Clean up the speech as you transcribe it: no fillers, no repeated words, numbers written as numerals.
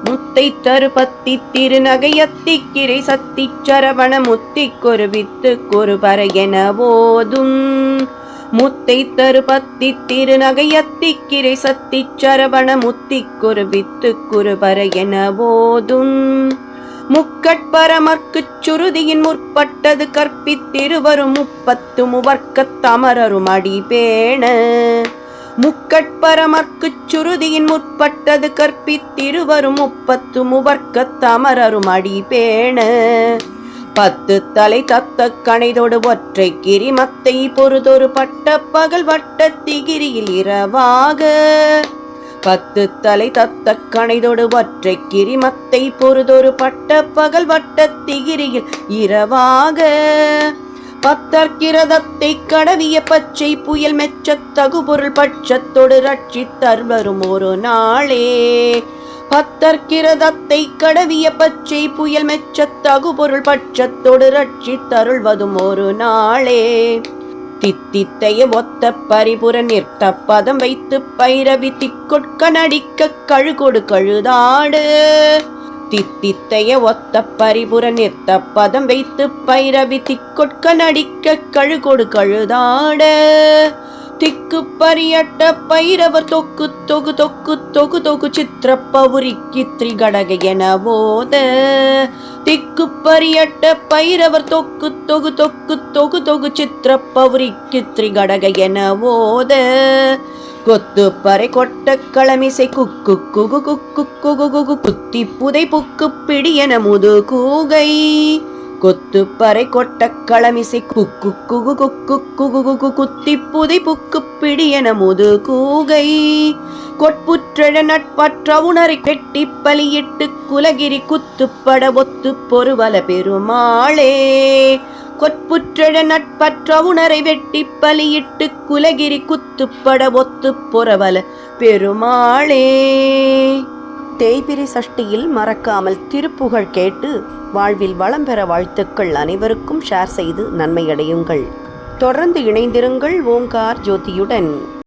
முத்தை தருபத்தி திருநகையத்திக்கிரை சத்தி சரவண முத்திக்கொரு வித்துக்கொரு பறையென போதும். முத்தை தருபத்தி திருநகையத்திக்கிரை சத்தி சரவண முத்திக்கொரு வித்துக்கொரு பறையென போதும். முக்கட்பரமர்க்குச் சுருதியின் முற்பட்டது கற்பித்திருவரும் முப்பத்து முவர்க்கத் தமரரும் அடிபேண. முக்கட்பரமர்க்குச் சுருதியின் முற்பட்டது கற்பித்திருவரும் முப்பத்து முவர்க்கத் தமரரும் அடிபேண. பத்து தலை தத்த கணைதொடு ஒற்றை கிரிமத்தை பொறுதொரு பட்ட பகல் வட்ட திகிரியில் இரவாக. பத்து தலை தத்த கணைதொடு ஒற்றை கிரிமத்தை பொறுதொரு பட்ட பகல் வட்ட திகிரியில் இரவாக. பத்தற்கிரதத்தை கடவிய பச்சை புயல் மெச்சத் தகுபொருள் பட்சத்தொடு ரட்சித்தருவரும் ஒரு நாளே. பத்தற்கிரதத்தை கடவிய பச்சை புயல் மெச்சத் தகுபொருள் பட்சத்தொடு ரட்சித்தருள்வதும் ஒரு நாளே. தித்தித்தைய ஒத்த பரிபுர நிறுத்த பதம் வைத்து பைரவி திக்கொட்க நடிக்க கழுகொடு கழுதாடு. தித்தித்தைய ஒத்த பரிபுர நிறுத்த பதம் வைத்து பைரவி திக்கொட்க நடிக்க கழுகொடு கழுதாட. திக்கு பரியட்ட பைரவர் தொக்கு தொகு தொக்கு தொகு தொகு சித்திரப்பவுரிக்கு திரிகடக என போத. திக்கு பரியட்ட பைரவர் தொக்கு தொகு தொக்கு தொகு தொகு சித்திரப்பவுரிக்கு திரிகடக என போத. கொத்து பறை கொட்ட களமிசை குக்கு குகு குக்கு குகு குகு குத்தி புதை புக்கு பிடியன முது கூகை. கொத்து பறை கொட்ட களமிசை குக்கு குகு குக்கு குகு குகு குத்தி புதை புக்கு பிடியன முது கூகை. கொட்புற்றழ நட்பற்ற உணரை கெட்டி பலியிட்டு குலகிரி குத்துப்பட ஒத்து பொறுவல பெருமாளே. கொட்புற்றழ நட்பற்ற உணரை வெட்டி பலியிட்டு குலகிரி குத்துப்பட ஒத்து பொறவல பெருமாளே. தேய்பிறை சஷ்டியில் மறக்காமல் திருப்புகழ் கேட்டு வாழ்வில் வளம் பெற வாழ்த்துக்கள். அனைவருக்கும் ஷேர் செய்து நன்மையடையுங்கள். தொடர்ந்து இணைந்திருங்கள் ஓங்கார் ஜோதியுடன்.